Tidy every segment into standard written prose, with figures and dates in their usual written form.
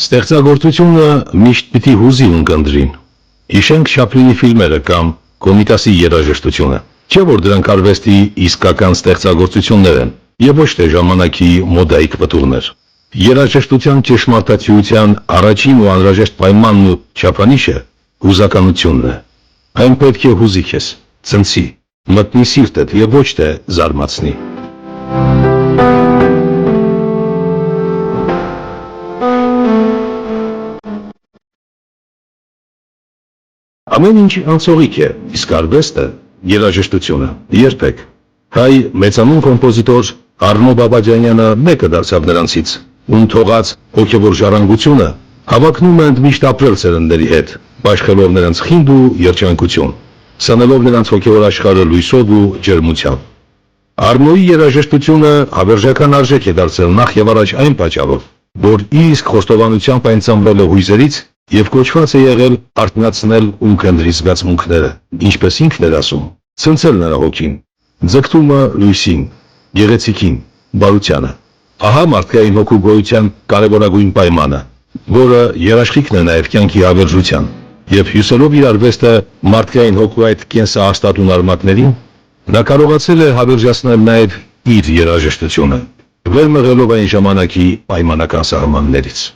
Ստեղծագործությունը միշտ պիտի հուզի ունկնդրին։ Հիշենք Չապլինի ֆիլմերը կամ Կոմիտասի երաժշտությունը։ Չէ՞ որ դրանք արվեստի իսկական ստեղծագործություններ են, եւ ոչ թե ժամանակի մոդայիկ պտուղներ։ Երաժշտության ճշմարտացիության առաջին ու անհրաժեշտ պայմանն ու չափանիշը հուզականությունն է։ Այն պետք է հուզի քեզ, ցնցի, մտնի սիրտդ եւ ոչ թե զարմացնի։ Ամեն ինչ անցողիկ է, իսկ արվեստը, երաժշտությունը, երբեք։ Հայ մեծանուն կոմպոզիտոր Արնո Բաբաջանյանը մեկը դարձավ նրանցից, ում թողած հոգևոր ժառանգությունը հավակնում է ընդմիշտ ապրել սերնդերի հետ, բաշխելով նրանց խինդ ու երջանկություն, սանելով նրանց հոգևոր աշխարհը լույսով ու ջերմությամբ։ Արնոյի երաժշտությունը հավերժական արժեք է դարձել նախ եւ առաջ այն պատճառով, որ իսկ խոստովանությամբ այն ծնվել է հույզերից եւ կոչված է եղել արթնացնել ունկնդրի զգացմունքները, ինչպես ինքն էր ասում, ցնցել նրա հոգին, ձգտումը լույսին, գեղեցիկին, բարությանը։ Ահա մարդկային հոգու գոյության կարևորագույն պայմանը, որը երաշխիքն է նաեւ կյանքի հավերժության, եւ հյուսելով իր արվեստը մարդկային հոգու այդ կենսահաստատուն արմատներին, նա կարողացել է հավերժացնել նաեւ իր երաժշտությունը, վերմղելով այն ժամանակի պայմանական սահմաններից։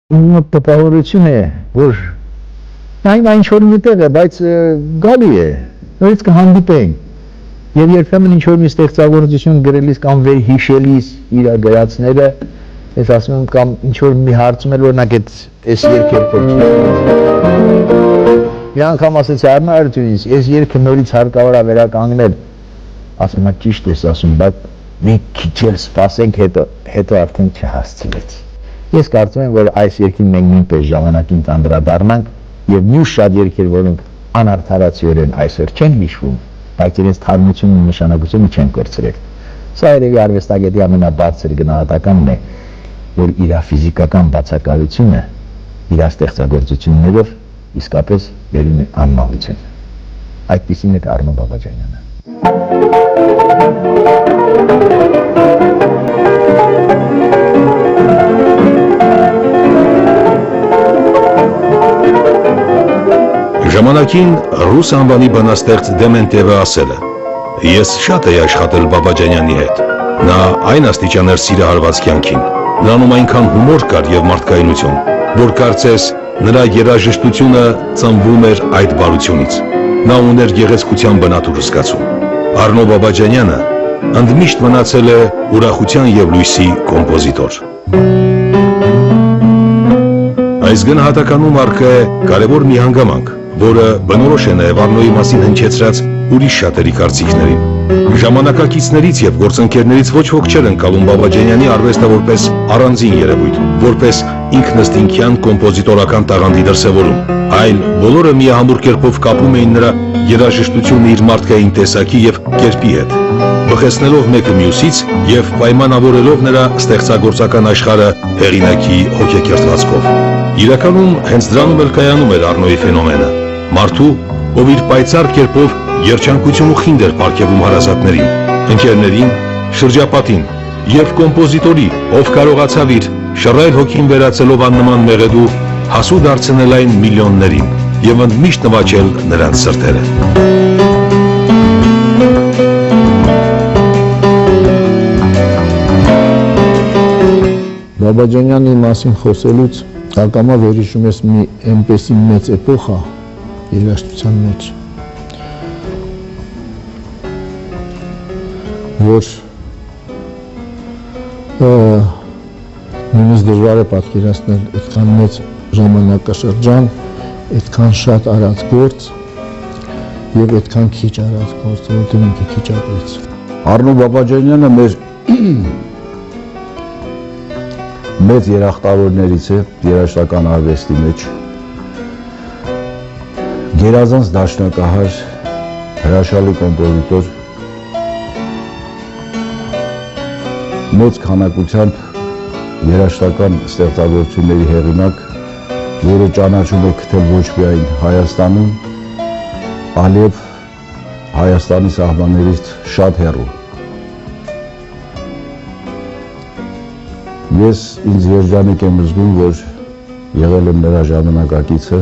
Տպավորություն է, որ այն ինչ-որ միտեղ է, բայց գալի է, նորից կհանդիպենք, և երբեմն ինչ-որ մի ստեղծագործություն գրելիս կամ վերհիշելիս իր գրածները, ես ասում եմ կամ ինչ-որ մի հարցում էլ օրինակ այս երգերքով մի անգամ ասեցի Արնարությունից, այս երգը նորից հարկավոր է վերականգնել, ասում եմ ճիշտ ես ասում, բայց մի քիչ էլ սպասենք, հետո արդեն չհասցվեց։ Ես կարծում եմ, որ այս երգին մենք նույնպես ժամանակին անդրադառնանք եւ մյուս շատ երգեր, որոնք անարդարացիորեն այսօր չեն հիշվում, բայց իրենց թարմությունն ու նշանակությունը չեն կորցրել։ Սա երևի արվեստագետի ամենաբարձր գնահատականն է, որ իր ֆիզիկական բացակայությունը իր ստեղծագործություններով իսկապես բերում է անմահություն։ Այդպիսին է Արնո Բաբաջանյանը։ Ժամանակին ռուս անվանի բանաստեղծ Դեմենտևը ասել է. «Ես շատ էի աշխատել Բաբաջանյանի հետ, նա այն աստիճան էր սիրահարված կյանքին, նրանում այնքան հումոր կար եւ մարդկայնություն, որ կարծես նրա երաժշտությունը ծնվում էր այդ բարությունից, նա ուներ գեղեցկության բնատուր զգացում։ Արնո Բաբաջանյանը ընդմիշտ մնացել է ուրախության եւ լույսի կոմպոզիտոր»։ Այս գնահատականում առկա է կարևոր մի հանգամանք, որը բնորոշ է նաև Արնոյի մասին հնչեցրած ուրիշ շատերի կարծիքներին։ Ժամանակակիցներից եւ գործընկերներից ոչ ոք չէր ընկալում Բաբաջանյանի արվեստը որպես առանձին երևույթ, որպես ինքնըստինքյան կոմպոզիտորական տաղանդի դրսևորում, այլ բոլորը միահամուռ կերպով կապում էին նրա երաժշտությունը իր մարդկային տեսակի եւ կերպի հետ, բխեցնելով մեկը մյուսից եւ պայմանավորելով նրա ստեղծագործական աշխարհը հեղինակի հոգեկերտվածքով։ Իրականում հենց դրանում էլ կայանում էր Արնոյի ֆենոմենը։ Մարդու, ով իր պայծառ կերպով երջանկություն ու խինդ էր պարգևում հարազատներին, ընկերներին, շրջապատին եւ կոմպոզիտորի, ով կարողացավ իր շռայլ հոգին վերածելով աննման մեղեդու հասու դարձնել այն միլիոններին եւ ընդմիշտ նվաճել նրանց սրտերը։ Բաբաջանյանի մասին խոսելուց ակամա վերհիշում ես մի այնպեսի մեծ էպոխա երաժշտության մեջ, որ նույնիսկ դժվար է պատկերացնել այդքան մեծ ժամանակաշրջան, այդքան շատ արած գործ եւ այդքան քիչ արած գործ, որտեղ ինքը քիչ ապրեց։ Արնո Բաբաջանյանը մեր մեծ երախտավորներից է երաժշտական արվեստի մեջ, գերազանց դաշնակահար, հրաշալի կոմպոզիտոր, մեծ քանակությամբ երաժշտական ստեղծագործությունների հեղինակ, որը ճանաչում է գտել ոչ միայն Հայաստանում, այլև Հայաստանի սահմաններից շատ հեռու։ Ես ինձ երջանիկ եմ զգում, որ եղել եմ նրա ժամանակակիցը։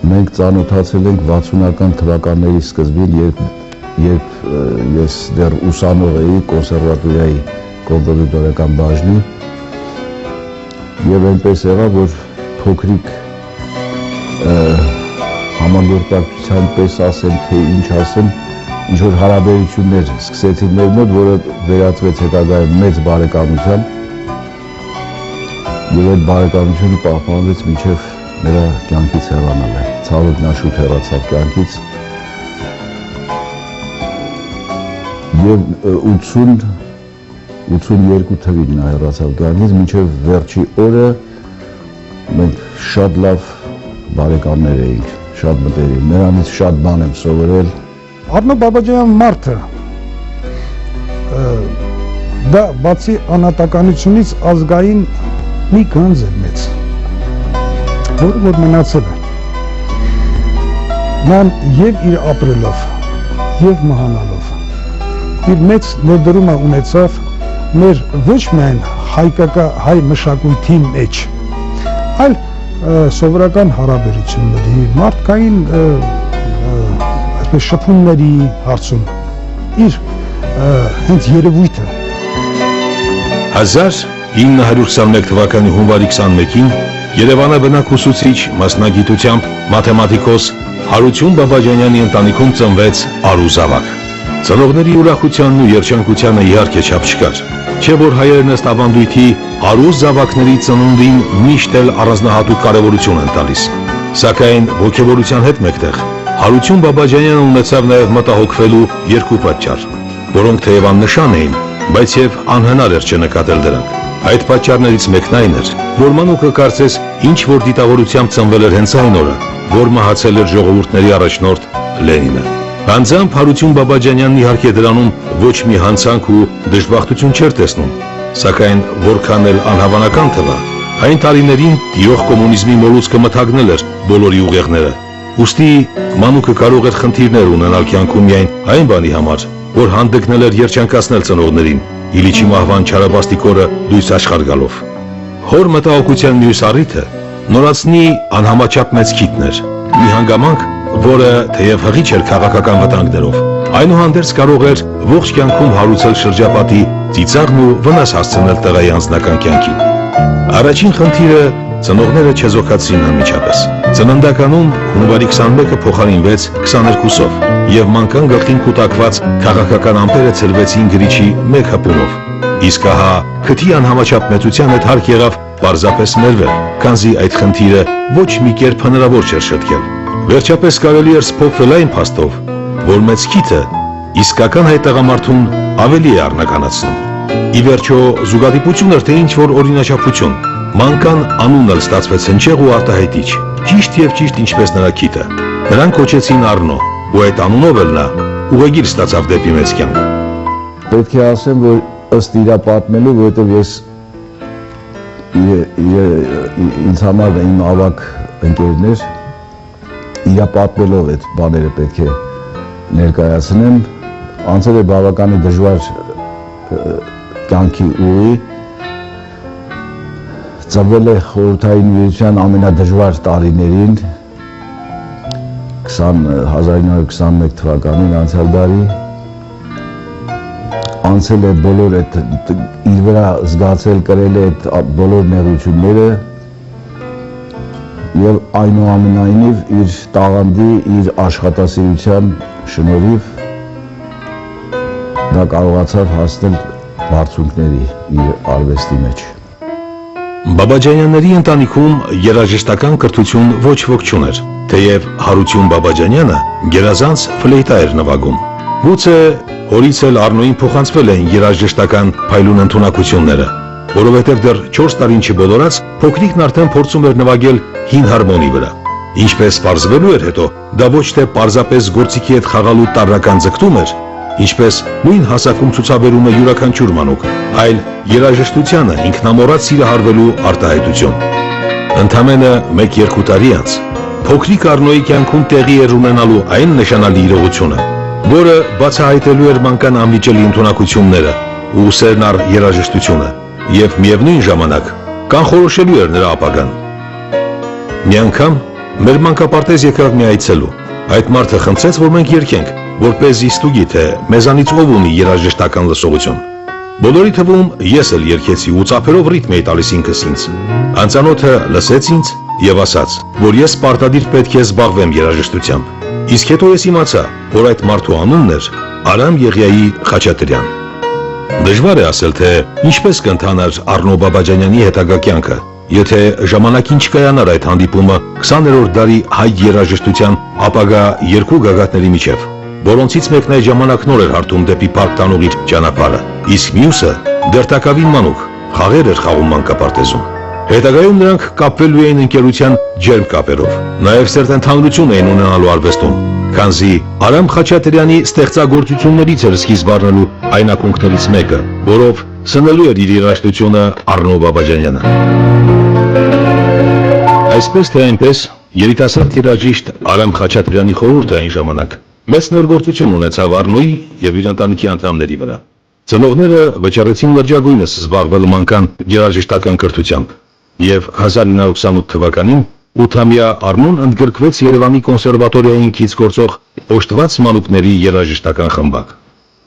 Մենք ծանոթացել ենք 60-ական թվականների սկզբին, երբ ես դեռ ուսանող էի կոնսերվատորիայի կոմպոզիտորական բաժնի, եւ այնպես եղավ, որ փոքրիկ համագործակցության պես ասեմ, թե ինչ ասեմ, ինչ որ հարաբերություններ սկսեցին մեր մոտ, որը վերածվեց հետագայում մեծ բարեկամության, եւ այդ բարեկամությունը պահպանվեց մինչեւ նրա կյանքից հեռանալը։ Ցավոք նա շուտ հեռացավ կյանքից։ Եվ 82 թվին նա հեռացավ կյանքից, մինչև վերջի օրը մենք շատ լավ բարեկամներ էինք, շատ մտերիմ, նրանից շատ բան եմ սովորել։ Արնո Բաբաջանյան մարդը դա բացի անհատականությունից ազգային մի գանձ է մեծ, որը որ մնացել է։ Նա եւ իր ապրելով, եւ մահանալով, իր մեծ ներդրումը ունեցավ մեր ոչ միայն հայ մշակույթի մեջ, այլ սովորական հարաբերությունների, մարդկային այսպես շփումների հարցում իր հենց երևույթը 1921 թվականի հունվարի 21-ին Երևանը բնակ ուսուցիչ, մասնագիտությամբ մաթեմատիկոս Հարություն Բաբաջանյանի ընտանիքում ծնվեց Արու զավակ։ Ծնողների ուրախությանն ու երջանկությանը իհարկե չափ չկար, չէ որ հայերն ըստ ավանդույթի Արու զավակների ծնունդին միշտ էլ առանձնահատուկ կարևորություն են տալիս։ Սակայն ողջավորության հետ մեկտեղ Հարություն Բաբաջանյանը ունեցավ նաև մտահոգվելու երկու պատճառ, որոնք թեև աննշան էին, բայց եւ անհնար էր չնկատել դրանք։ Այդ պատճառներից մեկն այն էր, որ մանուկը կարծես ինչ որ դիտավորությամբ ծնվել էր հենց այն օրը, որ մահացել էր ժողովուրդների առաջնորդ Լենինը։ Անձամբ Հարություն Բաբաջանյանն իհարկե դրանում ոչ մի հանցանք ու դժբախտություն չէր տեսնում, սակայն որքան էլ անհավանական թվա, այն տարիներին տիրող կոմունիզմի մոլուցքը մթագնել էր բոլորի ուղեղները։ Ուստի մանուկը կարող էր խնդիրներ ունենալ կյանքում միայն այն բանի համար, որ հանդգնել էր երջանկացնել ծնողներին Իլիչի մահվան չարաբաստիկ օրը լույս աշխարհ գալով։ Հոր մտահոգության մյուս առիթը նորածնի անհամաչափ մեծ քիթն էր, մի հանգամանք, որը թեև հղիչ էր քաղաքական վտանգներով, այնուհանդերձ կարող էր ողջ կյանքում հարուցել շրջապատի ծիծաղն ու վնաս հասցնել տղայի անձնական կյանքին։ Առաջին խնդիրը ծնողները չեզոքացրին անմիջապես։ Ծննդականում հունվարի 21-ը փոխարինվեց 22-ով եւ մանկան գլխին կուտակված քաղաքական ամպերը ցրվեցին գրիչի մեկ հպումով։ Իսկ ահա քթի անհամաչափ մեծության հետ հարկ եղավ պարզապես ներվել, քանզի այդ խնդիրը ոչ մի կերպ հնարավոր չէր շտկել։ Վերջապես կարելի էր սփոփվել այն փաստով, որ մեծ քիթը իսկական հայ տղամարդուն ավելի է առնականացնում։ Ի վերջո զուգադիպություն էր թե ինչ որ օրինաչափություն։ Մանկան անունն էլ ստացվեց հնչեղ ու արտահայտիչ, ճիշտ եւ ճիշտ ինչպես նրա քիթը։ Նրան կոչեցին Արնո, ու այդ անունով էլ նա ուղեգիր ստացավ դեպի մեծ կյանք։ Պետք է ասեմ, որ ըստ իրա պատմելու, որովհետև ես ինձ համար իմ ավակ ընկերներ, իրա պատմելով այդ բաները պետք է ներկայացնեմ, անցել է բավականի դժվար կյանքի ուղի, ծնվել է խորհրդային միության ամենադժվար տարիներին 1921 թվականին անցյալ դարի, անցել է բոլոր այդ իր վրա զգացել կրել է այդ բոլոր նեղությունները եւ այնուամենայնիվ իր տաղանդի, իր աշխատասիրության շնորհիվ դա կարողացավ հասնել բարձունքների իր արվեստի մեջ։ Բաբաջանյանների ընտանիքում երաժշտական կրթություն ոչ ոք չուներ, թեև Հարություն Բաբաջանյանը գերազանց ֆլեյտա էր նվագում։ Գուցե օրից էլ Արնոյին փոխանցվել էին երաժշտական փայլուն ընտունակությունները, որովհետև դեռ 4 տարին չբոլորած փոքրիկն արդեն փորձում էր նվագել հին հարմոնի վրա։ Ինչպես պարզվելու էր հետո, դա ոչ թե պարզապես գործիքի հետ խաղալու տարրական ձգտում էր, ինչպես նույն հասակում ցուցաբերում է յուրաքանչյուր մանուկ, այլ երաժշտությանը ինքնամոռաց սիրահարվելու արտահայտություն։ Ընդամենը 1-2 տարի անց փոքրիկ Արնոյի կյանքում տեղի էր ունենալու այն նշանալի իրողությունը, որը բացահայտելու էր մանկան անվիճելի ընտունակությունները ու սերն առ երաժշտությունը։ եւ միևնույն ժամանակ կանխորոշելու էր նրա ապագան։ Մի անգամ մեր մանկապարտեզ եկավ մի այցելու։ Այդ մարդը խնդրեց, որ մենք երգենք, որպեսզի ստուգի, թե մեզանից ով ունի երաժշտական լսողություն։ Բոլորի թվում ես էլ երգեցի ու ծափերով ռիթմ էի տալիս ինքս ինձ։ Անծանոթը լսեց ինձ եւ ասաց, որ ես պարտադիր պետք է զբաղվեմ երաժշտությամբ։ Իսկ հետո ես իմացա, որ այդ մարդու անունն էր Արամ Եղիայի Խաչատրյան։ Դժվար է ասել, թե ինչպես կընթանար Առնո Բաբաջանյանի հետագա կյանքը, եթե ժամանակին չկայանար այդ հանդիպումը 20-րդ դարի հայ երաժշտության ապագա երկու գագաթների միջև, որոնցից մեկն այդ ժամանակ նոր էր հարթում դեպի Փարք տանող իր ճանապարհը, իսկ մյուսը դեռ տակավին մանուկ խաղեր էր խաղում մանկապարտեզում։ Հետագայում նրանք կապվելու էին ընկերության ջերմ կապերով, նաև սերտ ընդհանրություն էին ունենալու արվեստում, քանզի Արամ Խաչատրյանի ստեղծագործություններից էր սկիզբ առնելու այն ակունքներից մեկը, որով սնելու էր իր երաժշտությունը Առնո Բաբաջանյանը։ Այսպես թե այնպես, երիտասարդ երաժիշտ Արամ Խաչատրյանի խորհուրդը այն ժամանակ մեծ ներգործություն ունեցավ Առնոյի եւ իր ընտանիքի անդամների վրա։ Ծնողները վճռեցին լրջագույնս զբաղվել մանկան երաժշտական կրթությամբ, եւ 1928 թվականին 8-ամյա Առնոն ընդգրկվեց Երևանի կոնսերվատորիային կից գործող Օժտված մանուկների երաժշտական խմբակ։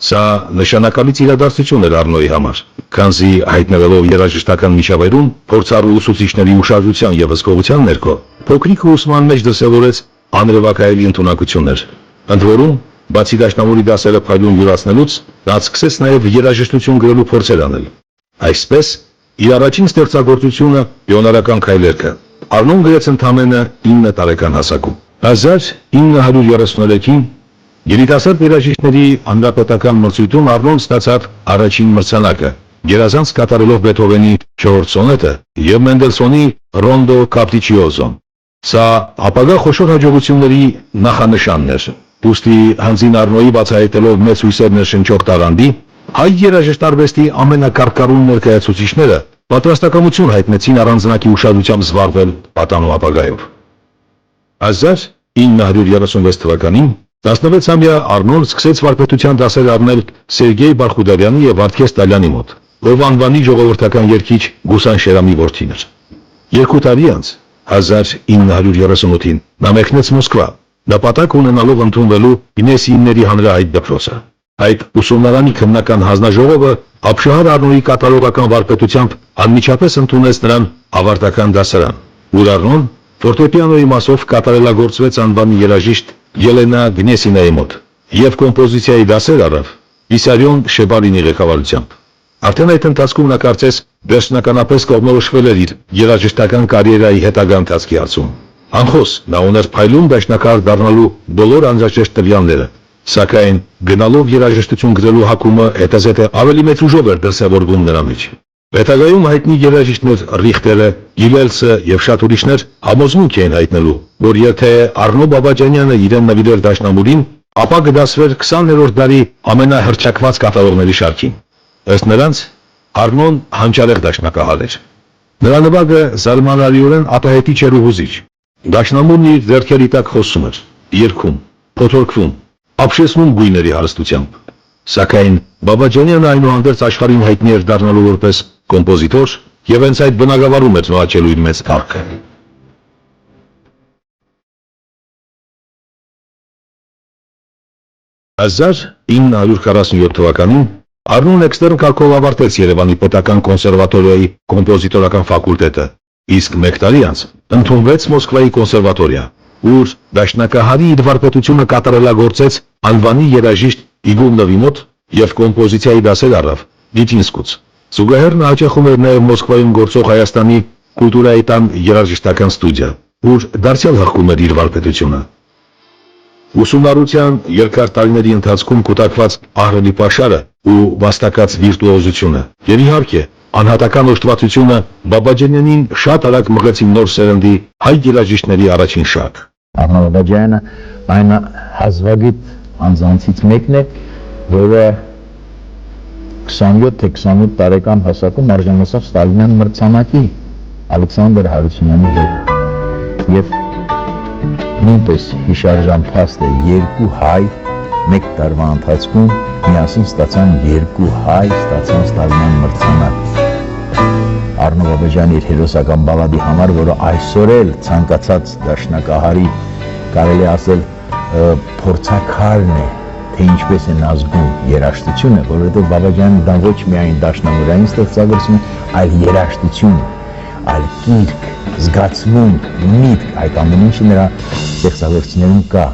Սա նշանակալից իրադարձություն էր Առնոյի համար, քանզի հայտնվելով երաժշտական միջավայրում փորձառու ուսուցիչների ուշադրության եւ հսկողության ներքո, փոքրիկը ուսման մեջ դրսևորեց անրևակայելի ընդունակություններ։ Ընդ որում, բացի դաշնամուրի դասերը փայլուն յուրացնելուց, նա սկսեց նաև երաժշտություն գրելու փորձեր անել։ Այսպես, իր առաջին ստեղծագործությունը պիոներական քայլերքը Առնոն գրեց ընդամենը 9 տարեկան հասակում։ 1933-ին երիտասարդ երաժիշտների հանրապետական մրցույթում Առնոն ստացավ առաջին մրցանակը, գերազանց կատարելով Բեթհովենի 4 սոնետը եւ Մենդելսոնի Ռոնդո Կապրիչիոզոն։ Սա ապագա խոշոր հաջողությունների նախանշանն էր։ Ուստի հանձին Առնոյի բացահայտելով մեծ հույսեր ներշնչող տաղանդի, հայ երաժշտարվեստի ամենակարգառուն ներկայացուցիչները պատրաստակամություն հայտնեցին առանձնակի ուշադրությամբ զբաղվել պատանու ապագայով։ 1936 թվականին 16-ամյա Առնոն սկսեց վարպետության դասեր առնել Սերգեյ Բարխուդարյանի եւ Վարդգես Տալյանի մոտ, ով անվանի ժողովրդական երգիչ Գուսան Շերամի որդին էր։ 2 տարի անց 1938-ին նա մեկնեց Մոսկվա, նպատակ ունենալով ընդունվելու Գնեսիինների հանրահայտ դպրոցը։ Այդ ուսումնարանի քննական հանձնաժողովը Աբշահար Առնոյի կատարողական վարպետությամբ անմիջապես ընդունեց նրան ավարտական դասարան, ուր Առնոն ֆորտեպիանոյի մասով կատարելագործվեց անվանի երաժիշտ Ելենա Գնեսինայի մոտ եւ կոմպոզիցիայի դասեր առավ Վիսարիոն Շեբալինի ղեկավարությամբ։ Արդեն այդ ընթացքում նա կարծես վերջնականապես կողմնորոշվել էր իր երաժշտական կարիերայի հետագա ընթացքի հարցում։ Անխոս նա ուներ փայլուն դաշնակահար դառնալու բոլոր անհրաժեշտ տվյալները, սակայն գնալով երաժշտություն գրելու հակումը հետզհետե ավելի մեծ ուժով էր դրսևորվում նրա մեջ։ Հետագայում հայտնի երաժիշտներ Ռիխտերը, Գիլելսը եւ շատ ուրիշներ համոզմունք էին հայտնելու, որ եթե Առնո Բաբաջանյանը իրեն նվիրեր դաշնամուրին, ապա կդասվեր 20-րդ դարի ամենահռչակված կատարողների շարքին։ Ըստ նրանց, Առնոն հանճարեղ դաշնակահար էր։ Նրա նվագը զարմանալիորեն արտահայտիչ էր ու հուզիչ։ Դաշնամուրն իր ձեռքերի տակ խոսում էր, երգում, փոթորկվում, ապշեցնում գույների հարստությամբ։ Սակայն Բաբաջանյանը այնուհանդերձ աշխարհին հայտնի էր դառնալու որպես կոմպոզիտոր եւ հենց այդ բնագավառում էր նվաճելու իր մեծ փառքը։ 1947 թվականին Առնոն էքստերն կարգով ավարտեց Երևանի պետական կոնսերվատորիայի կոմպոզիտորական ֆակուլտետը, իսկ մեկ տարի անց ընդունվեց Մոսկվայի կոնսերվատորիա, ուր դաշնակահարի իր վարպետությունը կատարելագործեց անվանի երաժիշտ Իգումնովի մոտ եւ կոմպոզիցիայի դասեր առավ Վիչինսկուց։ Զուգահեռ նա հաճախում էր նաեւ Մոսկվայում գործող Հայաստանի կուլտուրայի տան երաժշտական ստուդիա, ուր դարձյալ հղկում էր իր վարպետությունը։ Ուսումնառության երկար տարիների ընթացքում կուտակված ահռելի պաշարը ու վաստակած վիրտուոզությունը եւ իհարկե անհատական օժտվածությունը Բաբաջանյանին շատ արագ մղեցին նոր սերնդի հայ երաժիշտների առաջին շարք։ Առնո Բաբաջյանը այն հազվագիտ անձանցից մեկն է, որը 27 թե 28 տարեկան հասակում արժանացավ Ստալինյան մրցանակի Ալեքսանդր Հարությունյանի հետ եւ նույնպես հիշարժան փաստ է երկու հայ մեկ տարվա ընթացքում միասին ստացան երկու հայ ստացան Ստալինյան մրցանակ։ Արնո Բաբաջյանի իր հերոսական բալադի համար, որը այսօր էլ ցանկացած դաշնակահարի կարելի ասել փորձաքարն է, թե ինչպես են ազգում երաժշտությունը, որովհետև Բաբաջյանը դա ոչ միայն դաշնամուրային ստեղծագործություն, այլ երաժշտություն, այլ գիրք, զգացմունք, միտք, այդ ամեն ինչը նրա ստեղծագործություններում կա։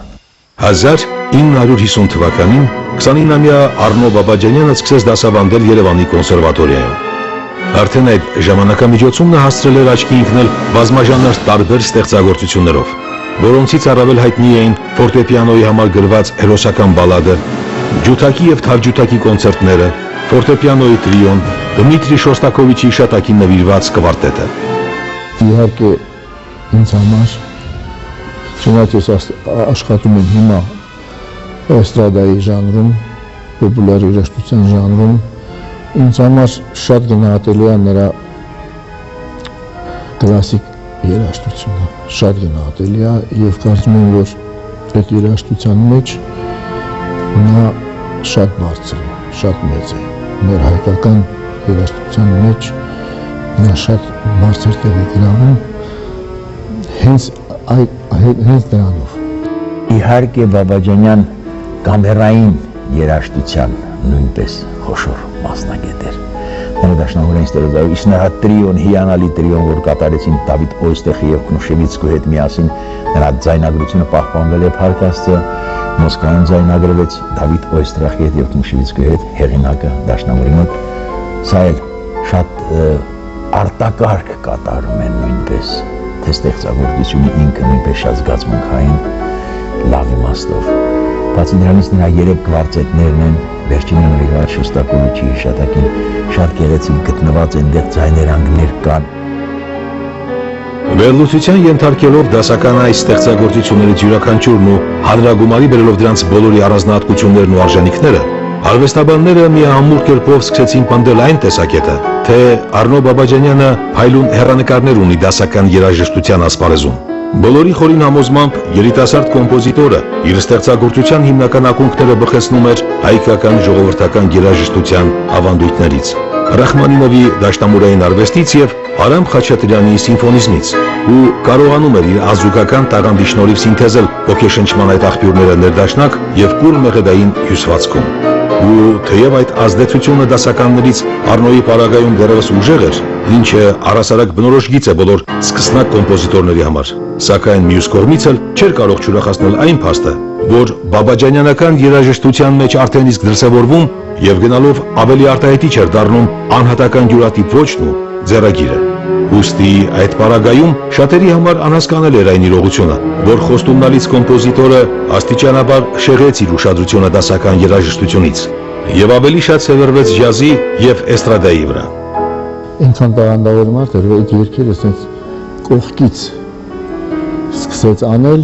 1950 թվականին 29-ամյա Արնո Բաբաջանյանը սկսեց դասավանդել Երևանի կոնսերվատորիայում։ Արդեն այդ ժամանակամիջոցում նա հասցրել էր աչքի ընկնել բազմաժանր տարբեր ստեղծագործություններով, որոնցից առավել հայտնի էին ֆորտեպիանոյի համար գրված հերոսական բալադը, ջութակի եւ թավջութակի կոնցերտները, ֆորտեպիանոյի տրիոն, Դմիտրի Շոստակովիչի շատակին նվիրված կվարտետը։ Իհարկե ինձ համար չնայած ես աշխատում եմ հիմա էստրադայի ժանրում, պոպուլյար երաժշտության ժանրում, ինձ համար շատ գնահատելի է նրա կլասիկ երաժշտությունը, շատ գնահատելի է եւ կարծում եմ, որ այդ երաժշտության մեջ նա շատ բարձր է, շատ մեծ է։ Մեր հայկական երաժշտության մեջ նա շատ բարձր տեղ է գրավում հենց դրանով։ Իհարկե Բաբաջանյան կամերային երաժշտության նույնպես խոշոր մասնագետ էր։ Նրա դաշնամուրային ստեղծագործությունները, իսկ նրա տրիոն, հիանալի տրիոն, որ կատարեցին Դավիթ Օյստեխի եւ Կնուշևիցկու հետ միասին, նրա ձայնագրությունը պահպանվել է Փառք Աստծո, Մոսկվայում ձայնագրվեց Դավիթ Օյստրախի հետ եւ Կնուշևիցկու հետ, հեղինակը դաշնամուրի մոտ, սա էլ շատ արտակարգ կատարում են նույնպես, թե ստեղծագործությունը ինքը նույնպես շատ զգացմունքային, լավ իմաստով։ Բացի դրանից նրա 3 կվարտետներն են, վերջինը նվիրված Շոստակովիչի հիշատակին, շատ գեղեցիկ գտնված այնտեղ ձայներանգներ կան։ Վերլուծության ենթարկելով դասական այս ստեղծագործություններից յուրաքանչյուրն ու հանրագումարի բերելով դրանց բոլորի առանձնահատկություններն ու արժանինքները, արվեստաբանները միահամուռ կերպով սկսեցին պնդել այն տեսակետը, թե Արնո Բաբաջանյանը փայլուն հեռանկարներ ունի դասական երաժշտության ասպարեզում։ Բոլորի խորին համոզմամբ երիտասարդ կոմպոզիտորը իր ստեղծագործության հիմնական ակունքները բխեցնում էր հայկական ժողովրդական երաժշտության ավանդույթներից, Ռախմանինովի դաշնամուրային արվեստից եւ Արամ Խաչատրյանի սիմֆոնիզմից ու կարողանում էր իր ազուգական տաղանդի շնորհիվ սինթեզել ոգեշնչման այդ աղբյուրները ներդաշնակ եւ կուլ մեղեդային հյուսվածքում։ Ու թեև այդ ազդեցությունը դասականներից Արնոյի պարագայում դեռևս ուժեղ էր, ինչը առասարակ բնորոշ գիծ է բոլոր սկսնակ կոմպոզիտորների համար, սակայն մյուս կողմից էլ չէր կարող չուրախացնել այն փաստը, որ Բաբաջանյանական երաժշտության մեջ արդեն իսկ դրսևորվում եւ գնալով ավելի արտահայտիչ էր դառնում անհատական յուրատիպ ոճն ու ձեռագիրը։ Ուստի այդ պարագայում շատերի համար անհասկանալի էր այն իրողությունը, որ խոստումնալից կոմպոզիտորը աստիճանաբար շեղեց իր ուշադրությունը դասական երաժշտությունից եւ ավելի շատ սևեռվեց ջազի եւ էստրադայի վրա։ Ինքան տաղանդավոր մարդ էր, որ այդ երգերը ասենց կողքից սկսեց անել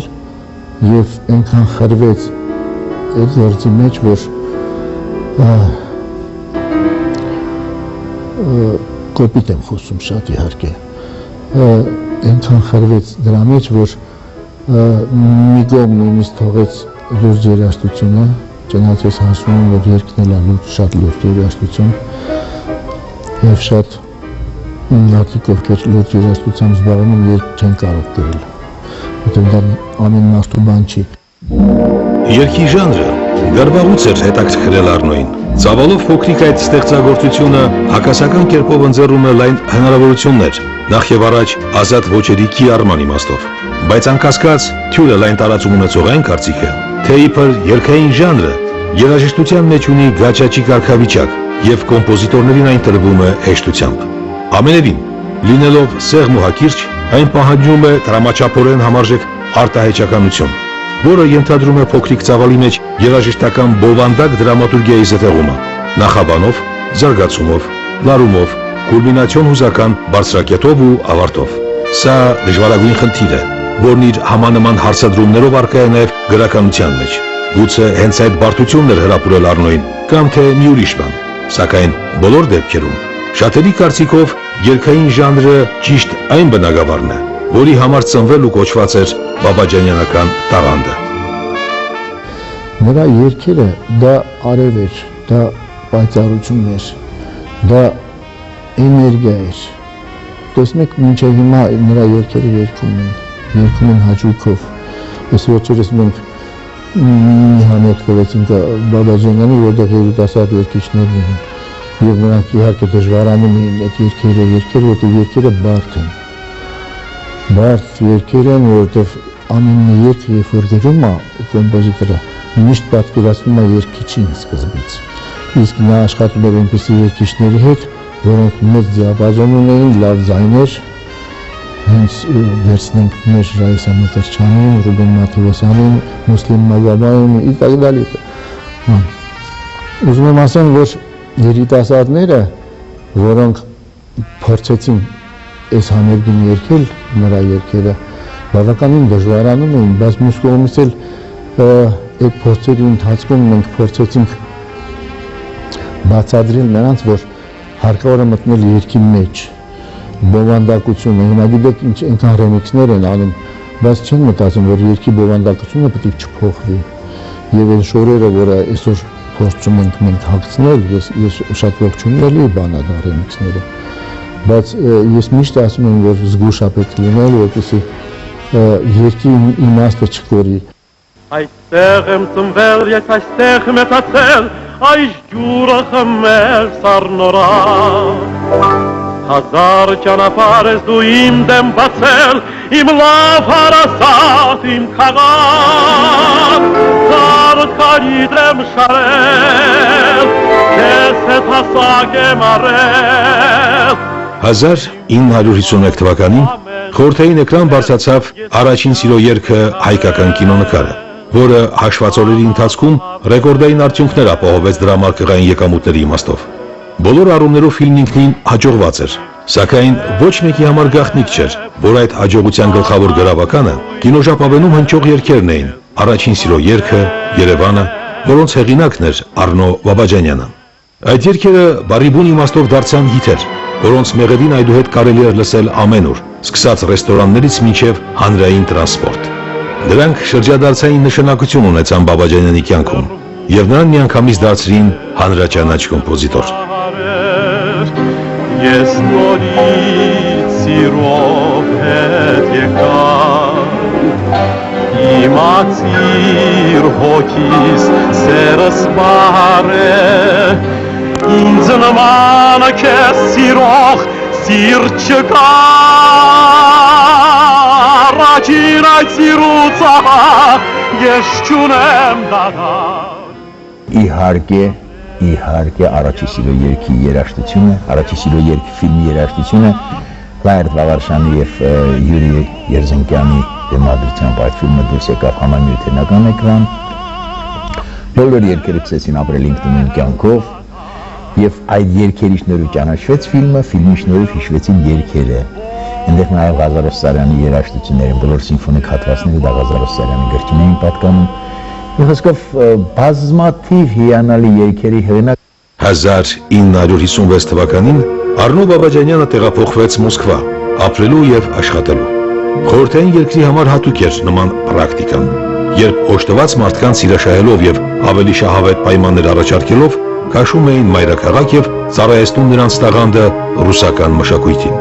եւ այնքան խրվեց այդ գործի մեջ, որ կոպիտ եմ խոսում շատ իհարկե, այնքան խրվեց դրա մեջ, որ մի կողմ նույնիսկ թողեց լուրջ երաժշտությունը, չնայած ես հաշվում եմ, որ երգն էլ է շատ լուրջ երաժշտություն եւ շատ մարդիկ, ովքեր լուրջ երաժշտությամբ զբաղվում են, երգ չեն կարող գրել, որտեղ դա ամեն մարդու բան չի։ Երգի ժանրը դեռ վաղուց էր հետաքրքրել Արնոյին։ Ծավալով փոքրիկ այդ ստեղծագործությունը հակասական կերպով ընձեռում է լայն հնարավորություններ, նախ եւ առաջ ազատ ոճերի կիրառման իմաստով, բայց անկասկած թյուր է լայն տարածում ունեցող այն կարծիքը, թե իբր երգային ժանրը երաժշտության մեջ ունի գաչաճի կարգավիճակ եւ կոմպոզիտորներին այն տրվում է հեշտությամբ։ Ամենևին, լինելով սեղմ ու հակիրճ, այն պահանջում է դրամաչափորեն համարժեք արտահայտչականություն, որը ենթադրում է փոքրիկ ծավալի մեջ երաժշտական բովանդակ դրամատուրգիայի զետեղումը, նախաբանով, զարգացումով, լարումով, կուլմինացիոն հուզական բարձրակետով ու ավարտով։ Սա դժվարագույն խնդիր է, որն իր համանման հարցադրումներով առկա է նաև գրականության մեջ։ Գուցե հենց այդ բարդությունն էր հրապուրել Արնոյին, կամ թե մի ուրիշ բան, սակայն բոլոր դեպքերում շատերի կարծիքով երգային ժանրը ճիշտ այն բնագավառն է, որի համար ծնվել ու կոչված էր Բաբաջանյանական տաղանդը։ Նրա երգերը դա արև էր, դա պայծառություն էր, դա էներգիա էր, տեսնեք մինչև հիմա նրա երգերը երգում են հաճույքով։ Այս վերջերս մենք մի համերգ տվեցինք Բաբաջանյանի, որտեղ երիտասարդ երգիչներն էին, եւ նրանք իհարկե դժվարանում էին այդ երգերը, որտեղ երգերը բարդ են։ Բարդ երգեր են, որտեղ ամեն մի երգ, երբ որ գրում է կոմպոզիտորը, միշտ պատկերացնում է երգիչին սկզբից։ Իսկ նա աշխատում էր այնպիսի երգիչների հետ, որոնք մեծ դիապազոն ունեին, լավ ձայներ, հենց վերցնենք մեր Ռայիսա Մոտրչյանին, Ռուբեն Մաթևոսյանին, Մուսլիմ Մագաբայանին, itd. Ուզում եմ ասեմ, որ երիտասարդները, որոնք փորձեցին այս համերգին երգել նրա երգերը, բավականին դժվարանում էին, բայց մյուս կողմից էլ այդ փորձերի ընթացքում մենք փորձեցինք բացատրել նրանց, որ հարկավոր է մտնել երգի մեջ, բովանդակությունը, հիմա գիտեք ինչ այնքան ռեմիքսներ են անում, բայց չեն մտածում, որ երգի բովանդակությունը պետք է չփոխվի։ Եվ այն շորերը, որը այսօր փորձում ենք մենք հագցնել, ես շատ ողջունելի բան է դա ռեմիքսները, բայց ես միշտ ասում եմ, որ զգուշ է պետք լինել, որպեսզի երգի իմաստը չկորի։ Այստեղ եմ ծնվել, ես այստեղ մեծացել, այս ջուրը խմել սառնորակ։ Հազար ճանապարհ ես դու իմ դեմ բացել, իմ լավ հարազատ, իմ քաղաք, զարդքարիդ եմ շարել, քեզ հետ հասակ եմ արել։ 1951 թվականին խորհրդային էկրան բարձրացավ առաջին սիրո երգը հայկական կինոնկարը, որը հաշվածորերի ընթացքում ռեկորդային արդյունքներ ապահովեց դրամարկղային եկամուտների իմաստով։ Բոլոր առումներով ֆիլմն ինքնին հաջողված էր, սակայն ոչ մեկի համար գաղտնիք չէր, որ այդ հաջողության գլխավոր գրավականը կինոժապավենում հնչող երգերն էին՝ առաջին սիրո երգը, Երևանը, որոնց հեղինակն էր Առնո Բաբաջանյանը։ Այդ երգերը բառիբուն իմաստով դարձան հիթեր, որոնց մեղեդին այդուհետ կարելի էր լսել ամենուր, սկսած ռեստորաններից մինչև հանրային տրանսպորտ։ Դրանք շրջադարձային նշանակություն ունեցան Բաբաջանյանի կյանքում, եւ նրան միանգամից դարձրին հանրաճանաչ կոմպոզիտոր։ Ես նորից սիրով հետ եկա, իմացիր հոգիս սերս բար է, ինձ նման քեզ սիրող սիրտ չկա, առաջին այդ սիրուց ես չունեմ դադար։ Իհարկե առաջի սիրո երգի երաժշտությունը, առաջի սիրո երգի ֆիլմի երաժշտությունը Լայրդ Վաղարշյանի եւ Յուրի Երզենկյանի դեմադրությամբ այդ ֆիլմը դուրս եկավ համանյութենական էկրան։ Բոլոր երգերը ցեցին ապրել ինքնուրույն կյանքով եւ այդ երգերի շնորհիվ ճանաչվեց ֆիլմը, ֆիլմի շնորհիվ հիշվեցին երգերը։ Այնտեղ նաեւ Ղազար Օսարյանի երաժշտությունները, բոլոր սիմֆոնիկ հատվածները դա Ղազար Օսարյանի գրքին էին պատկանում։ Եղեսկով բազմաթիվ հիանալի երգերի հեղինակ 1956 թվականին Առնո Բաբաջանյանը տեղափոխվեց Մոսկվա, ապրելու եւ աշխատելու։ Խորհրդային երկրի համար հատուկ էր նման պրակտիկան, երբ օժտված մարդկանց սիրաշահելով եւ ավելի շահավետ պայմաններ առաջարկելով քաշում էին մայրաքաղաք եւ ծառայեցնում նրանց տաղանդը ռուսական մշակույթին։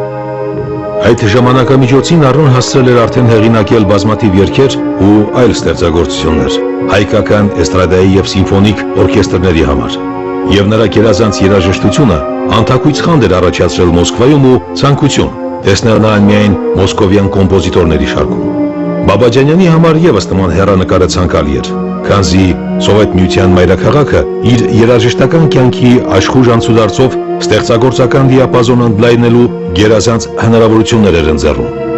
Այդ ժամանակամիջոցին Առնոն հասցրել էր արդեն հեղինակել բազմաթիվ երգեր ու այլ ստեղծագործություններ հայկական էստրադայի եւ սիմֆոնիկ օրկեստրների համար, եւ նրա գերազանց երաժշտությունը անթակույց խանդ էր առաջացրել Մոսկվայում ու ցանկություն տեսնել նրան միայն մոսկովյան կոմպոզիտորների շարքում։ Բաբաջանյանի համար եւս նման հեռանկարը ցանկալի էր, քանզի Սովետ Միության մայրաքաղաքը իր երաժշտական կյանքի աշխուժ անցուդարձով ստեղծագործական դիապազոն ընդլայնելու գերազանց հնարավորություններ էր ընձեռում։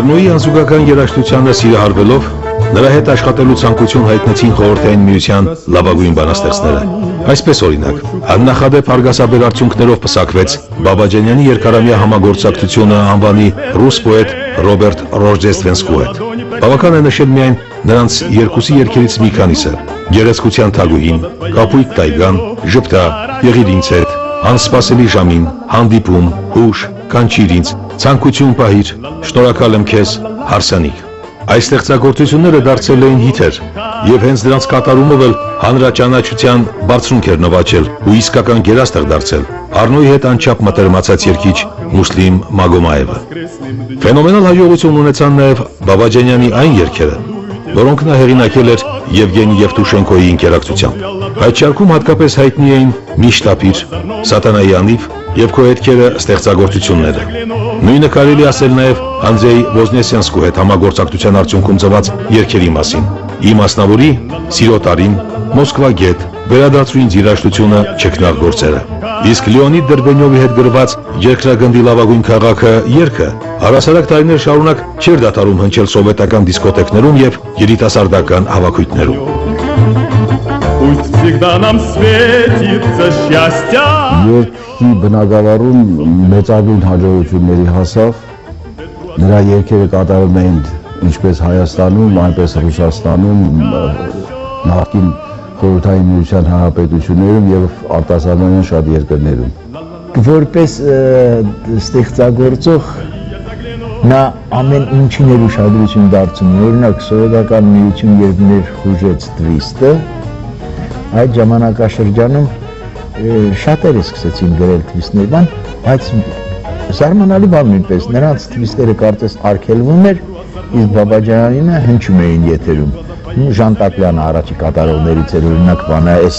Առնոյի անզուգական երաժշտությանը սիրահարվելով նրա հետ աշխատելու ցանկություն հայտնեցին խորհրդային միության լավագույն բանաստեղծները։ Այսպես օրինակ, աննախադեպ արգասաբեր արդյունքներով պսակվեց Բաբաջանյանի երկարամյա համագործակցությունը անվանի ռուս պոետ Ռոբերտ Ռոժդեստվենսկու հետ։ Բավական է նշել միայն նրանց երկուսի երգերից մի քանիսը՝ Գեղեցկության թագուհին, Կապույտ տայգան, Ժպտա, Եղիր ինձ հետ, Անսպասելի ժամին, Հանդիպում, Հուշ, Կանչիր ինձ, Ցանկություն պահիր, Շնորհակալ եմ քեզ, Հարսանիք։ Այս ստեղծագործությունները դարձել էին հիթեր, եւ հենց դրանց կատարումով էլ հանրաճանաչության բարձունք էր նվաճել ու իսկական գերաստղ դարձել Առնոյի հետ անչափ մտերմացած երգիչ Մուսլիմ Մագոմաևը։ Ֆենոմենալ հաջողություն ունեցան նաեւ Բաբաջանյանի այն երգերը, որոնք նա հեղինակել էր Եվգենի Եվտուշենկոյի ինտերակցիայով։ Այդ շարքում հատկապես հայտնի էին Միշտ ապիր, Սատանայի անիվ եւ Քո հետքերը ստեղծագործությունները։ Նույնը կարելի ասել նաեւ Անդրեյ Ոզնեսյանսկու հետ համագործակցության արդյունքում ծնված երգերի մասին։ Իմ մասնավորի, Սիրո տարին, Մոսկվա գետ, Վերադարձրու ինձ երաժշտությունը չքնաղ գործերը։ Իսկ Լեոնիդ Դերբենյովի հետ գրված Երկրագնդի լավագույն քաղաքը երգը առասարակ տարիներ շարունակ չէր դադարում հնչել սովետական դիսկոտեկներում եւ երիտասարդական հավաքույթներում։ Пусть всегда нам светится счастье. Երկի բնակավարում մեծագույն հաջողությունների հասավ, նրա երգերը կատարում էին ինչպես Հայաստանում, այնպես Ռուսաստանում, նախկին Խորհրդային Միության հանրապետություններում եւ արտասահմանյան շատ երկրներում։ Որպես ստեղծագործող նա ամեն ինչին էր ուշադրություն դարձնում, օրինակ սովետական միություն երբ ներխուժեց Twist-ը, այդ ժամանակաշրջանում շատերը սկսեցին գրել Twist-ներ, բայց զարմանալի բան նույնպես նրանց Twist-երը կարծես արգելվում էր, իսկ Բաբաջանյանը հնչում էին եթերում։ Ժան Տակլյանը առաջի կատարողներից էր, օրինակ բանը էս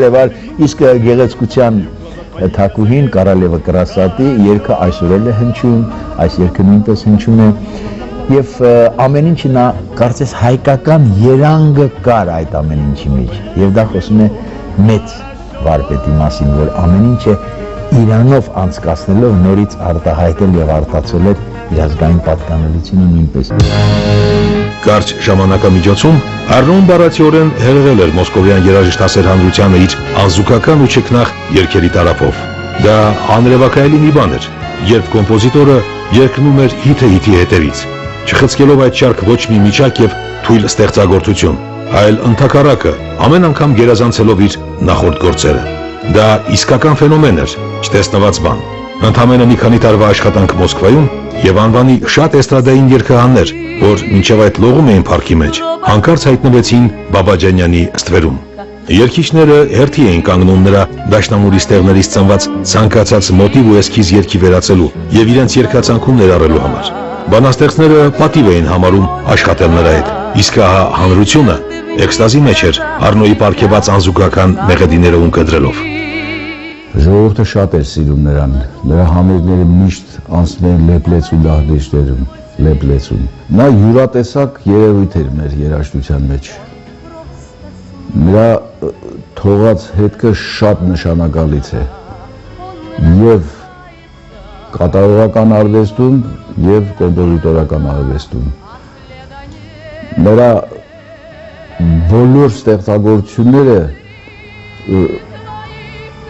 եւ այլ, իսկ Գեղեցկության թագուհին Կարալևա Կրասատի երգը այսօր էլ է հնչում, այս երգը նույնպես հնչում է եւ ամեն ինչը նա կարծես հայկական երանգը կար այդ ամեն ինչի մեջ եւ դա խոսում է մեծ վարպետի մասին, որ ամեն ինչը Իրանով անցկացնելով նորից արտահայտել եւ արտացոլել իր ազգային պատկանելությունը նույնպես։ Կարճ ժամանակամիջոցում Առնոն բառացիորեն հեղեղել էր մոսկովյան երաժշտասեր հանրությանը իր անզուգական ու չքնաղ երգերի տարափով։ Դա անրևակայելի մի բան էր, երբ կոմպոզիտորը երկնում էր հիթը հիթի հետևից, չխցկելով այդ շարք ոչ մի միջակ եւ թույլ ստեղծագործություն, այլ ընդհակառակը, ամեն անգամ գերազանցելով իր նախորդ գործերը։ Դա իսկական ֆենոմեն էր, չտեսնված բան։ Ընդամենը մի քանի տարվա աշխատանք Մոսկվայում եւ անվանի շատ էստրադային երգահաններ, որ մինչև այդ լողում էին парքի մեջ, հանկարծ հայտնվեցին Բաբաջանյանի ստվերում։ Երգիչները հերթի էին կանգնում նրա դաշնամուրի ստեղներից ծնված ցանկացած մոտիվ ու էսքիզ երգի վերածելու եւ իրենց երգացանքում ներառելու համար։ Բանաստեղծները պատիվ էին համարում աշխատել նրա հետ, իսկ ահա հանրությունը էքստազի մեջ էր Առնոյի պարգևած անզուգական մեղեդիները ունկնդրելով։ Ժողովուրդը շատ էր սիրում նրան, նրա համերգները միշտ անցնում էին լեփլեցուն դահլիճներում, լեփլեցուն։ Նա յուրատեսակ երևույթ էր մեր երաժշտության մեջ։ Նրա թողած հետքը շատ նշանակալից է եւ կատարողական արվեստում եւ կոմպոզիտորական արվեստում։ Նրա բոլոր ստեղծագործությունները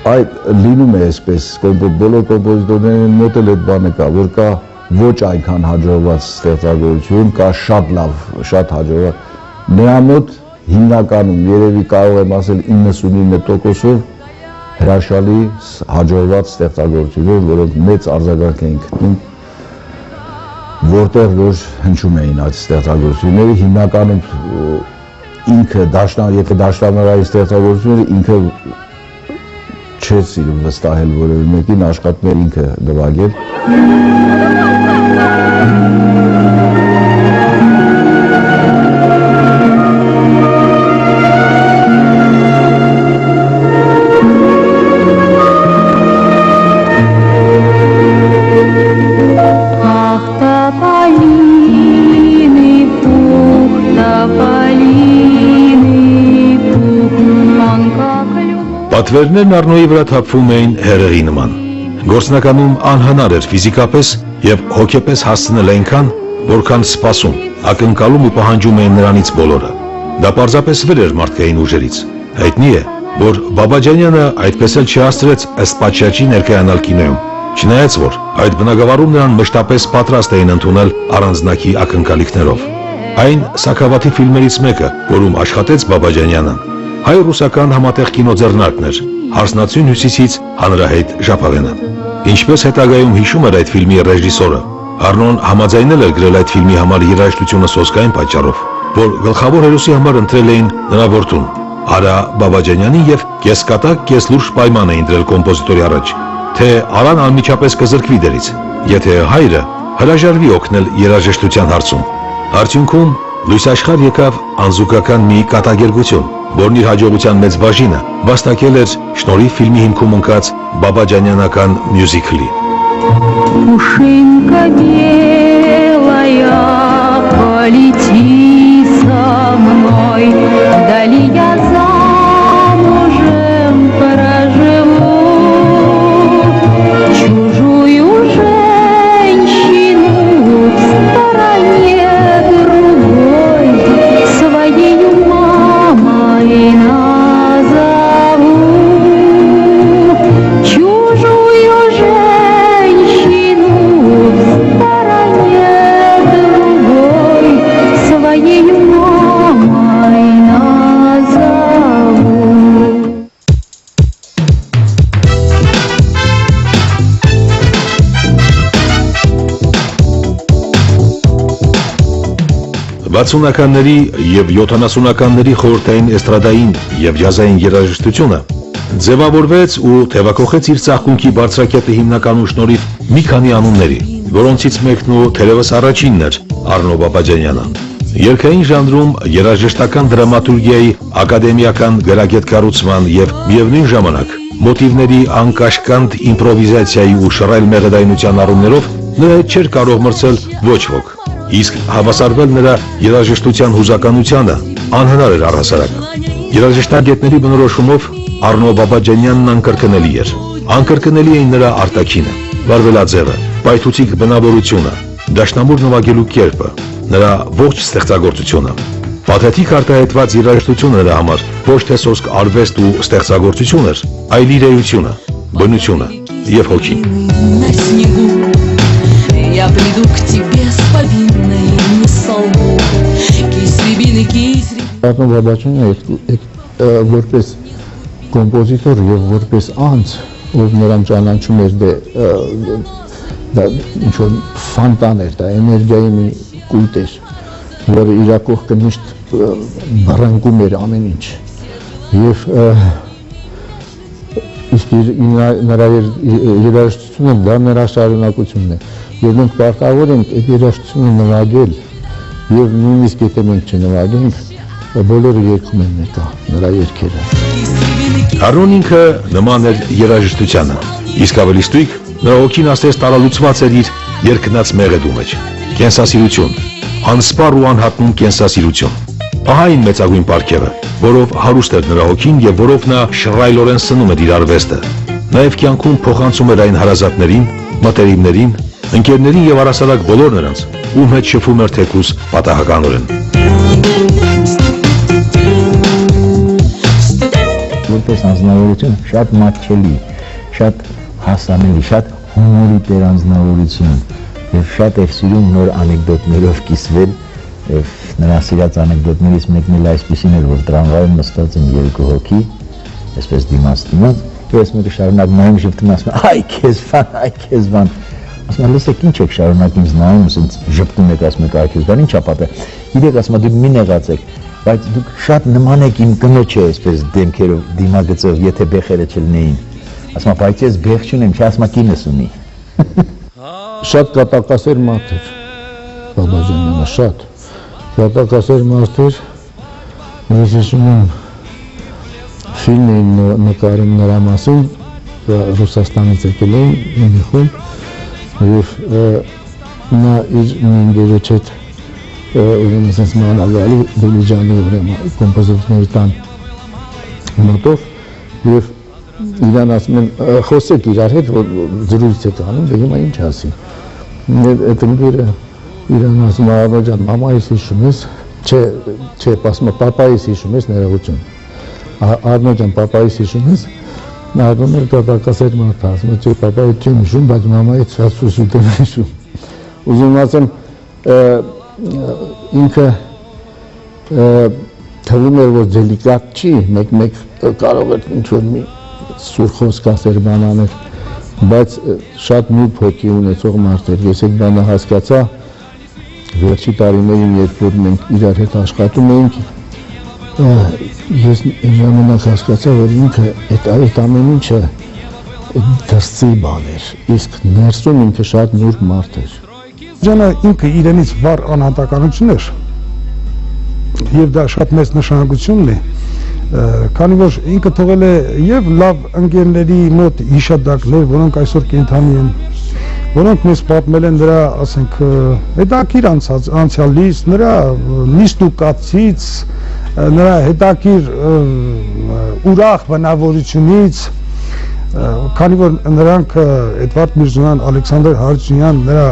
այդ լինում է այսպես, բոլոր կոմպոզիտորների մոտ էլ այդ բանը կա, որ կա ոչ այնքան հաջողված ստեղծագործություն, կա շատ լավ, շատ հաջողված։ Նրա մոտ հիմնականում երևի կարող եմ ասել 99%-ով հրաշալի հաջողված ստեղծագործություններ, որոնք մեծ արձագանք էին գտնում, որտեղ որ հնչում էին այդ ստեղծագործությունները, հիմնականում ինքը եթե դաշնամուրային ստեղծագործությունները ինքը չէր սիրում վստահել որևէ մեկին, աշխատում էր ինքը նվագել։ Ах, тополиный пух, тополиный Պատվերներն Առնոյի վրա թափվում էին հեղեղի նման։ Գործնականում անհնար էր ֆիզիկապես եւ հոգեպես հասցնել այնքան, որքան սպասում, ակնկալում ու պահանջում էին նրանից բոլորը։ Դա պարզապես վեր էր մարդկային ուժերից։ Հայտնի է, որ Բաբաջանյանը այդպես էլ չհասցրեց ըստ պատշաճի ներկայանալ կինոյում, չնայած որ այդ բնագավառում նրան մշտապես պատրաստ էին ընդունել առանձնակի ակնկալիքներով։ Այն սակավաթի ֆիլմերից մեկը, որում աշխատեց Բաբաջանյանը, հայ-ռուսական համատեղ կինոձեռնարկն էր, Հարսնացույն հյուսիսից հանրահայտ Ժապավենը։ Ինչպես հետագայում հիշում էր այդ ֆիլմի ռեժիսորը, Առնոն համաձայնել էր գրել այդ ֆիլմի համար երաժշտությունը սոսկային պատճառով, որ գլխավոր հերոսի համար ընտրել էին նրա որդուն, Արա Բաբաջանյանին եւ կեսկատակ կեսլուրջ պայման էին դրել կոմպոզիտորի առաջ, թե Արան անմիջապես կզրկվի դերից, եթե հայրը հրաժարվի օգնել երաժշտության հարցում։ Արդյունքում լույս աշխարհ եկավ անզուգական մի կատակերգություն, որն իր հաջողության մեծ բաժինը վաստակել էր շնորհիվ ֆիլմի հիմքում ընկած բաբաջանյանական մյուզիքլի։ Пушинка белая, полети со мной, вдали я замужем проживу, чужую женщину в стороне другой своею мамой назову, чужую женщину в стороне другой своею мамой назову. Վաթսունականների եւ 70-ականների խորհրդային էստրադային եւ ջազային երաժշտությունը ձևավորվեց ու թևակողեց իր ծաղկունքի բարձրակետը հիմնականում շնորհիվ մի քանի անունների, որոնցից մեկն ու թերևս առաջինն էր Առնո Բաբաջանյանը։ Երգային ժանրում երաժշտական դրամատուրգիայի ակադեմիական գրագետ կառուցման եւ միևնույն ժամանակ մոտիվների անկաշկանդ իմպրովիզացիայի ու շռայլ մեղեդայնության առումներով նրա հետ չէր կարող մրցել ոչ ոք, իսկ հավասարվել նրա երաժշտության հուզականությանը անհնար էր առհասարակ։ Երաժշտագետների բնորոշումով Առնո Բաբաջանյանն անկրկնելի էր։ Անկրկնելի էին նրա արտաքինը, վարվելաձևը, պայթուցիկ բնավորությունը, դաշնամուր նվագելու կերպը, նրա ողջ ստեղծագործությունը։ Պաթետիկ արտահայտված երաժշտությունը нրա համար ոչ թե սոսկ արվեստ ու ստեղծագործություն էր, այլ իր էությունը, բնությունը եւ հոգին։ На снегу я приду к тебе с повинной не солгу. Кись рябины, кись рябины. Առնո Բաբաջյանը որպես կոմպոզիտոր եւ որպես անձ, ով նրան ճանաչում էր դա ինչ որ ֆանտան էր, դա էներգիայի մի կույտ էր, որը իր կողքը միշտ բռնկում էր ամեն ինչ։ Եվ իսկ նրա երաժշտությունը դա նրա շարունակությունն է։ Եվ մենք պարտավոր ենք այդ երաժշտությունը նվագել եւ նույնիսկ եթե մենք չնվագենք, բոլորը երգում են ներկա նրա երգերը։ Առնոն ինքը նման էր երաժշտությանը, իսկ ավելի ստույգ նրա հոգին ասես տարալուծված էր իր երկնած մեղեդու մեջ։ Կենսասիրություն, անսպառ ու անհատնում կենսասիրություն։ Ահա այն մեծագույն պարգևը, որով հարուստ էր նրա հոգին եւ որով նա շռայլորեն սնում էր իր արվեստը։ Նաեւ կյանքում փոխանցում էր այն հարազատներին, մտերիմներին, ընկերներին եւ առասարակ բոլոր նրանց, ում հետ շփվում էր թեկուզ պատահականորեն։ Որպես անձնավորություն շատ մատչելի, շատ հասանելի, շատ հումորի տեր անձնավորություն եւ շատ էր սիրում նոր անեկդոտներով կիսվել եւ նրա սիրած անեկդոտներից մեկն էլ այսպեսին էր, որ տրամվայում նստած են երկու հոգի, այսպես դիմաց, ես մեկը շարունակ նայում ժպտում ասում այ քեզ բան, ասում լսեք ինչ եք շարունակ ինձ նայում, ասենց ժպտում եք ասում եք այ քեզ բան, ի՞նչ ա պատը, իրեք ասում դուք մի նեղացեք, բայց դուք շատ նման եք իմ կնոջը այսպես դեմքերով դիմագծով, եթե բեխերը չլինեին, ասում բայց ես բեղ չունեմ, ասում կինս ունի։ Շատ կատակասեր մարդ էր Բաբաջանյանը, շատ կատակասեր մարդ էր, ես հիշում եմ ֆիլմ էին նկարում նրա մասին, Ռուսաստանից եկել էին մի խումբ եւ նա իր ընկերոջ հետ ուրեմն ասես մանավարի Դիլիջանի ուրեմն կոմպոզիտորների տան մոտով եւ իրան ասում են խոսեք իրար հետ, որ զրույց եք անում, դե հիմա ինչ ասի։ Այդ ընկերը իրան ասում է Արնո ջան, մամայիս հիշում ես, չէ, ասում է պապայիս հիշում ես, ներողություն։ Արնո ջան, պապայիս հիշում ես, Արնոն էլ կատակասեր մարդ ասում է, չէ, պապայից չեմ հիշում, բայց մամայից սուսուտ եմ հիշում։ Ուզում ասեմ, ինքը թվում էր, որ դելիկատ չի, մեկ կարող էր ինչ-որ մի սուր խոսք ասեր բան աներ, բայց շատ նուրբ հոգի ունեցող մարդ էր, ես այդ բանը հասկացա, վերջի տարիներին, երբ որ մենք իրար հետ աշխատում էինք, ես ժամանակ հասկացա, որ ինքը այդ ամեն ինչը դրսի բան էր, իսկ ներսում ինքը շատ նուրբ մարդ էր։ Ջանը ինքը իրենից վառ անհատականություն էր եւ դա շատ մեծ նշանակություն ունի, քանի որ ինքը թողել է եւ լավ ընկերների մոտ հիշատակներ, որոնք այսօր կենդանի են, որոնք մեզ պատմել են նրա, ասենք, հետաքրքիր անցյալից, նրա նիստուկացից, նրա հետաքրքիր ուրախ բնավորությունից, քանի որ նրանք Էդվարդ Միրզոյան, Ալեքսանդր Հարությունյան նրա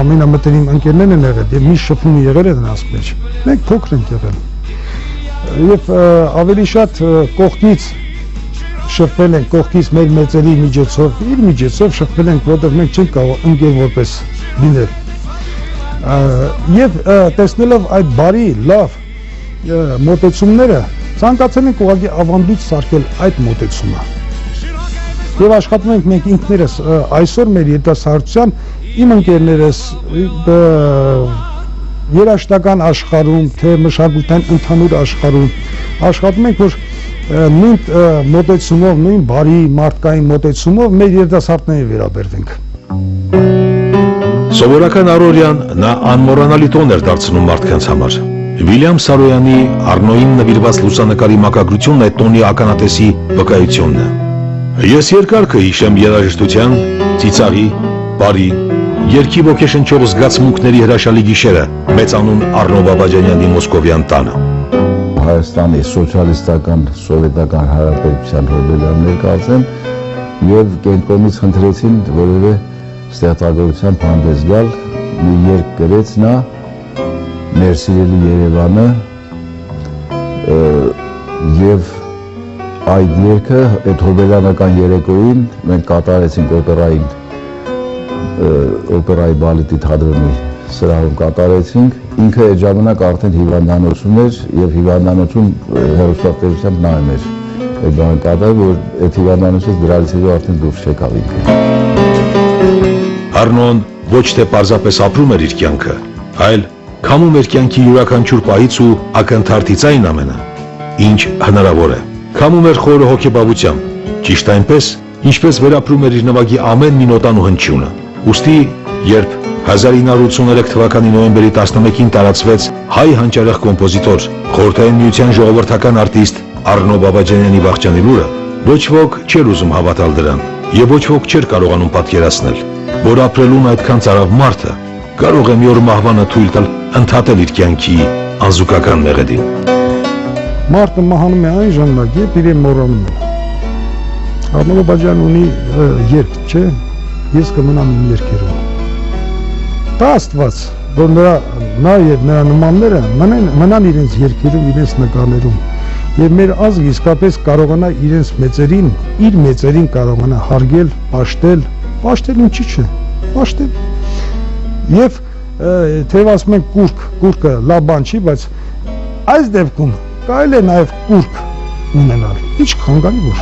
ամենամտերիմ ընկերներն են եղել եւ մի շփում եղել է նրանց մեջ։ Մենք փոքր ենք եղել։ Եվ ավելի շատ կողքից շփվել ենք, կողքից մեր մեծերի միջոցով, իր միջոցով շփվել ենք, որտեղ մենք չենք կարող ընկեր որպես լինել։ Եվ տեսնելով այդ բարի, լավ մոտեցումները, ցանկացել ենք ուղղակի ավանդույթ սարքել այդ մոտեցումը։ Եվ աշխատում ենք մենք ինքներս այսօր մեր երիտասարդության իմ ընկերներս երաժշտական աշխարհում, թե մշակութային ընդհանուր աշխարհում աշխատում ենք, որ նույն մոտեցումով, նույն բարի մարդկային մոտեցումով մեր երիտասարդներին վերաբերվենք։ Սովորական առօրյան նա անմոռանալի տոն էր դարձնում մարդկանց համար։ Վիլյամ Սարոյանի Արնոյին նվիրված լուսանկարի մակագրությունն այդ տոնի ականատեսի վկայությունն է։ Ես երկար կհիշեմ երաժշտության, ծիծաղի, բարի, երգի ոգեշնչող զգացմունքների հրաշալի գիշերը մեծանուն Արնո Բաբաջանյանի Մոսկովյան տանը։ Հայաստանի սոցիալիստական սովետական հանրապետության հոբելյաններ կացեն եւ կենտրոնից խնդրեցին որևէ ստեղծագործության հանդես գալ, մի երգ գրեց նա «Մեր սիրելի Երևանը» եւ այդ երգը այդ հոբելյանական երեկոյին մենք կատարեցինք օպերայի բալետի թատրոնի սրահում կատարեցինք, ինքը այդ ժամանակ արդեն հիվանդանոցում էր եւ հիվանդանոցում հեռուստատեսությամբ նայում էր այդ բանը կատարել, որ այդ հիվանդանոցից դրանից հետո արդեն դուրս չեկավ ինքը։ Արնոն ոչ թե պարզապես ապրում էր իր կյանքը, այլ քամում էր կյանքի յուրաքանչյուր պահից ու ակնթարթից այն ամենը, ինչ հնարավոր է։ Քամում էր խորը հոգեբավությամբ, ճիշտ այնպես, ինչպես վերապրում էր իր նվագի ամեն մի նոտան ու հնչյունը։ Ուստի, երբ 1983 թվականի նոյեմբերի 11-ին տարածվեց հայ հանճարեղ կոմպոզիտոր, Խորհրդային Միության ժողովրդական արտիստ Արնո Բաբաջանյանի վախճանի լուրը, ոչ ոք չէր ուզում հավատալ դրան, եւ ոչ ոք չէր կարողանում պատկերացնել, որ ապրելուն այդքան ծարավ մարդը կարող է մի օր մահվանը թույլ տալ ընդհատել իր կյանքի անզուգական մեղեդին։ Մարդը մահանում է այն ժամանակ, երբ իրեն մոռանում է։ Արնո Բաբաջանյանը ունի երգ, չէ, ես կմնամ իմ երգերում։ Դա Աստված, որ նա եւ նրա նմանները մնան իրենց երգերում, իրենց նկարներում, եւ մեր ազգը իսկապես կարողանա իրենց մեծերին, իր մեծերին կարողանա հարգել, պաշտել ինչի՞ չէ, պաշտել։ Եվ թեև ասում են կուրկը լավ բան չի, բայց այս դեպքում կարելի է նաև կուրկ ունենալ, ինչ խանգարի որ։